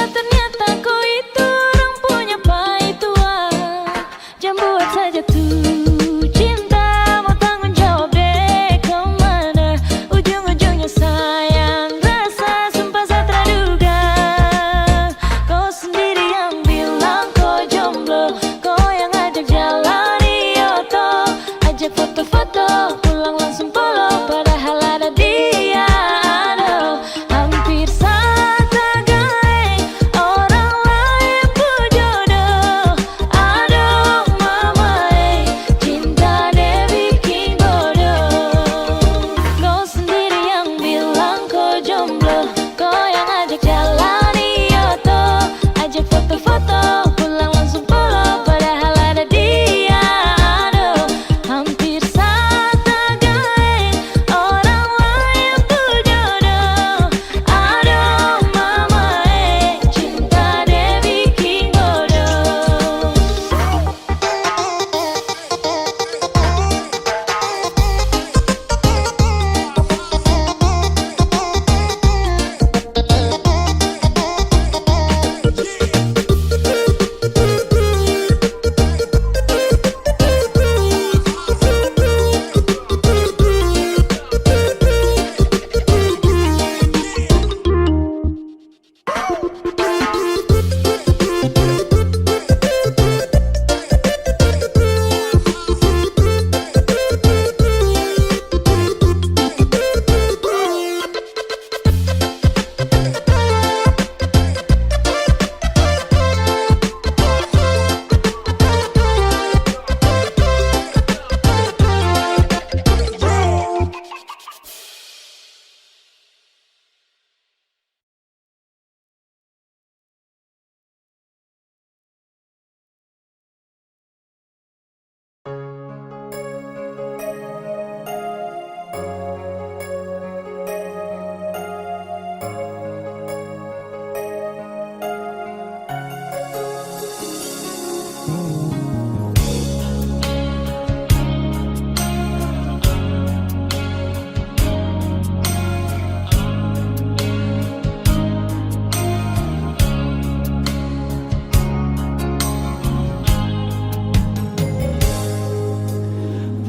ternyata kau itu orang punya pai tua. Jangan buat saja tuh cinta, mau tanggung jawab deh kemana ujung-ujungnya sayang. Rasa sumpah saya terduga, kau sendiri yang bilang kau jomblo, kau yang ajak jalan Yoto, ajak foto-foto, pulang langsung polo, padahal ada dia. Aduh, hampir saja gaeng, orang lain pun jodoh. Aduh mama cinta deh bikin bodoh. Kau sendiri yang bilang kau jomblo, kau yang ajak jalan Yoto, ajak foto-foto, pulang langsung polo, padahal ada dia. Aduh, hampir saja gaeng, orang lain pun jodoh. Aduh mama cinta deh bikin bodoh.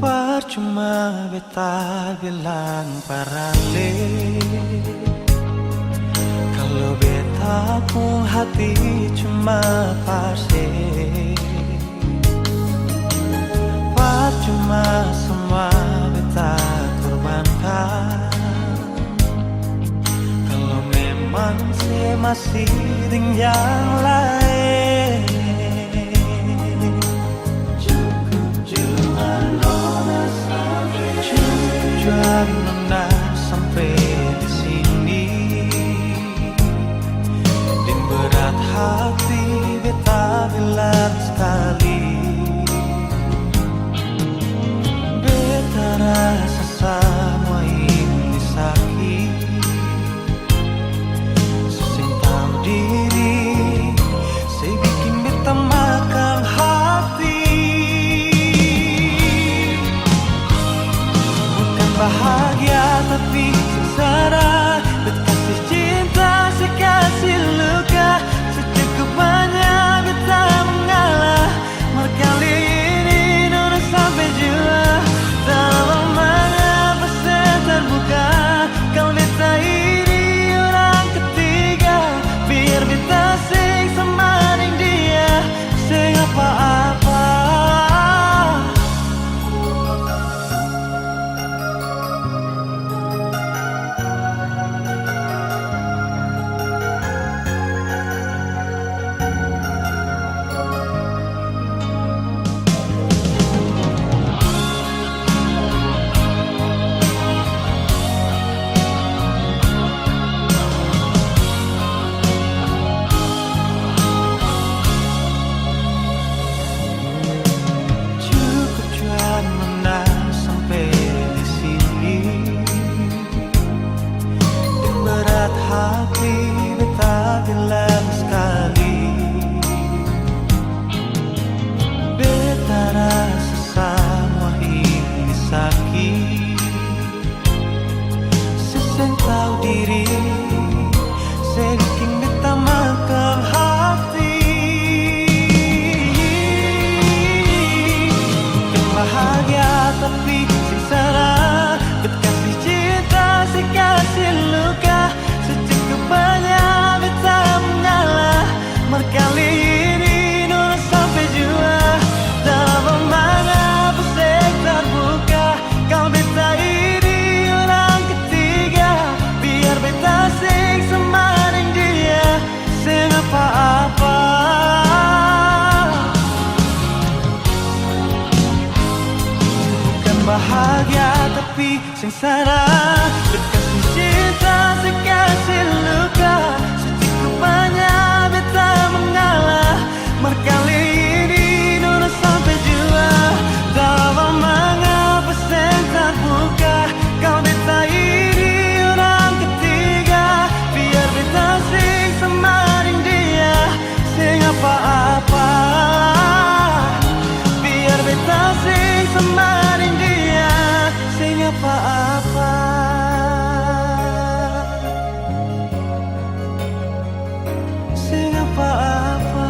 Percuma beta bilang parande, kalau beta pun hati cuma parse. Percuma semua beta korbankan, kalau memang saya masih dengan yang lain. Cukup nona sampai di sini, dan berat hati beta bilang sekali, beta rasa semua ini sakit. Sesing tahu diri, saya bikin beta makan hati. Bahagia tapi sengsara, berkasih cinta, sekasih luka, secukupnya beta mengalah. sengsara, berkasih cinta, sekasih luka, secukup banyak beta mengalah. Merkali ini nurut sampai jua, tak mengapa sen terbuka. Kau beta ini orang ketiga, biar beta sing semarin dia, sing apa-apa. Biar beta sing semarin dia, sing apa-apa. Sing apa-apa.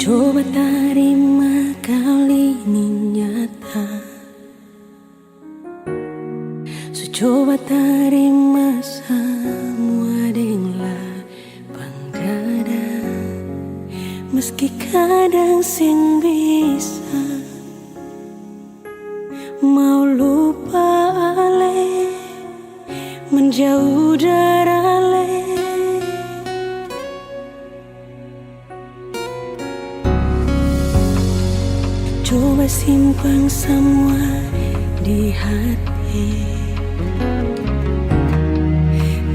Coba terima kali ini nyata, coba terima semua dengan lapang dada. Meski kadang sing bisa mau lupa ale, menjauh darale. Coba simpan semua di hati,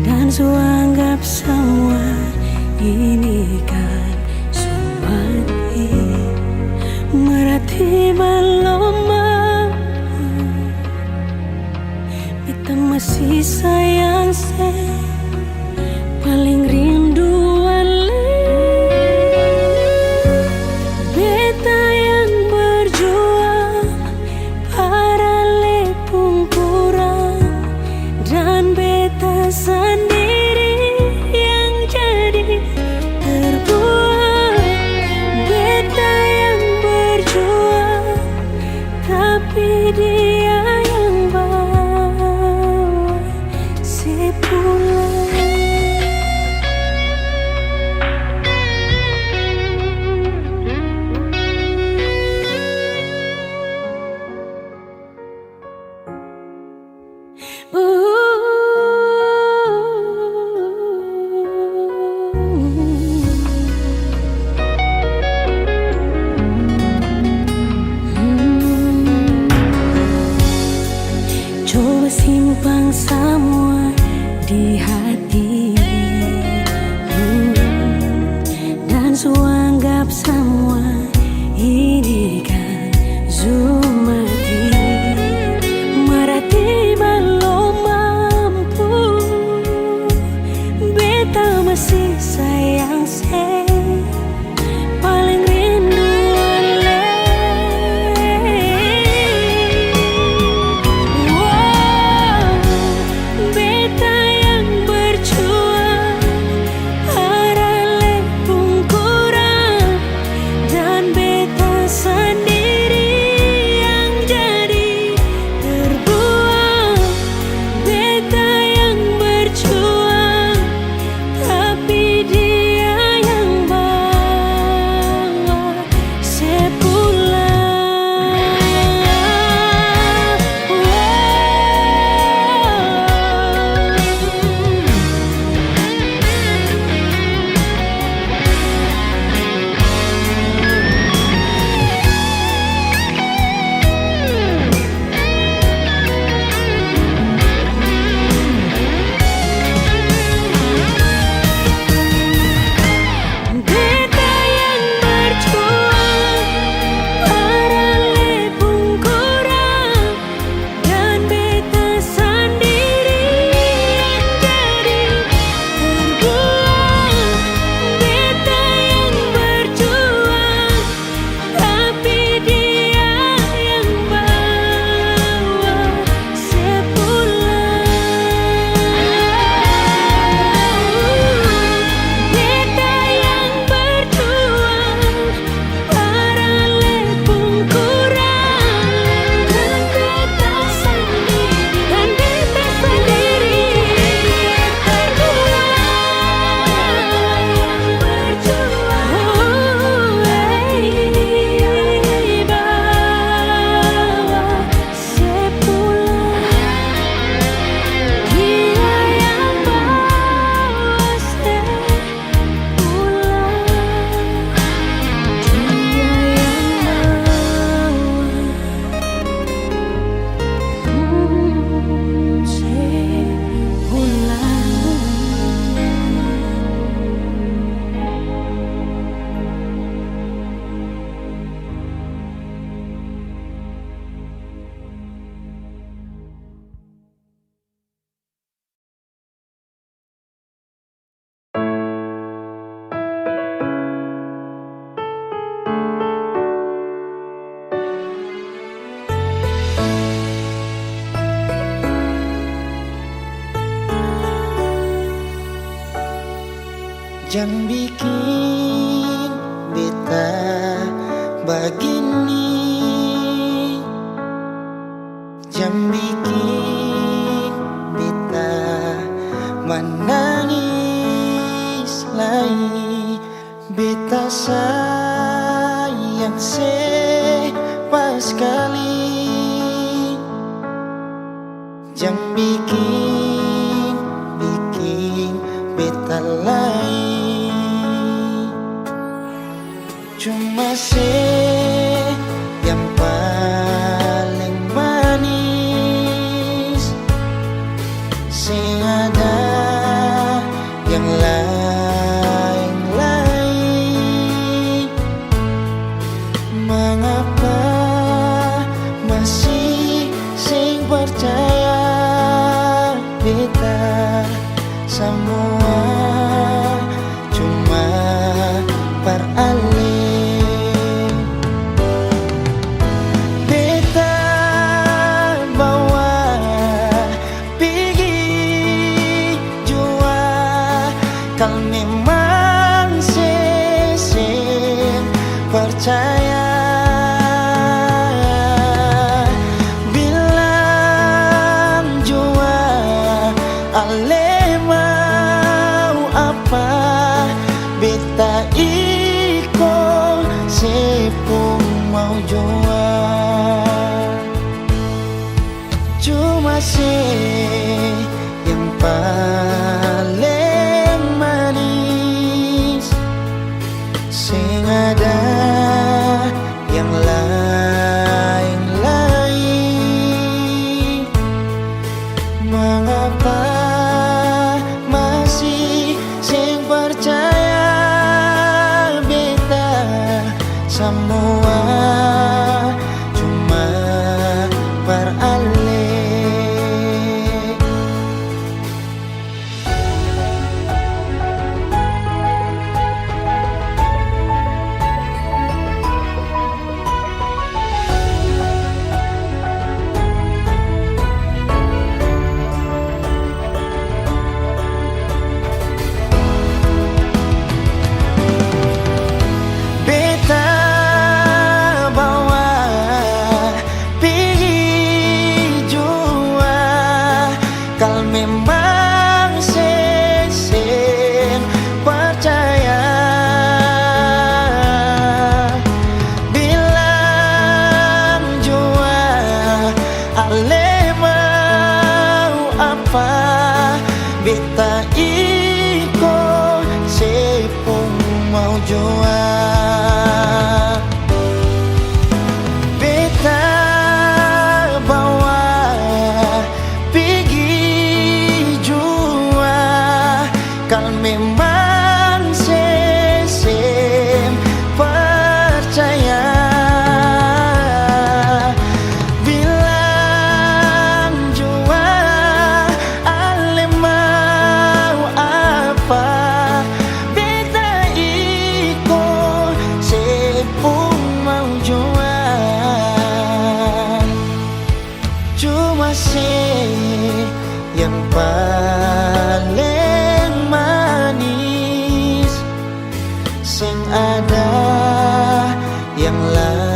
dan anggap semua ini kan sumpati. Merati belum mampu, beta masih sayang se, paling rindu ale. Beta yang berjuang, para lepung kurang, dan beta sendiri yang jadi terbuang. Beta yang berjuang, tapi dia yang bawa si pulang. Jangan bikin beta begini, jangan bikin beta menangis lagi. Beta sayang pas sekali, jangan bikin beta lagi. Cuma yang paling manis, sing ada yang lain-lain. Mengapa masih sing percaya beta semua cuma peralih. Beta bawa pergi jua, kal memang sesing percaya. Bilang jua ale mau apa, beta iko sepung mau jual. Cuma yang paling manis, sing ada yang lain-lain. Mengapa masih sing percaya beta semua cuma peralih. Beta bawa pergi jua, kal memang sesing percaya. Bilang jua ale mau apa, beta iko sepung mau jual. Beta bawa pergi jua, kal memang sesing percaya. Bilang jua ale mau apa, beta iko sepung mau jual. Cuma yang paling manis, sing ada yang lain.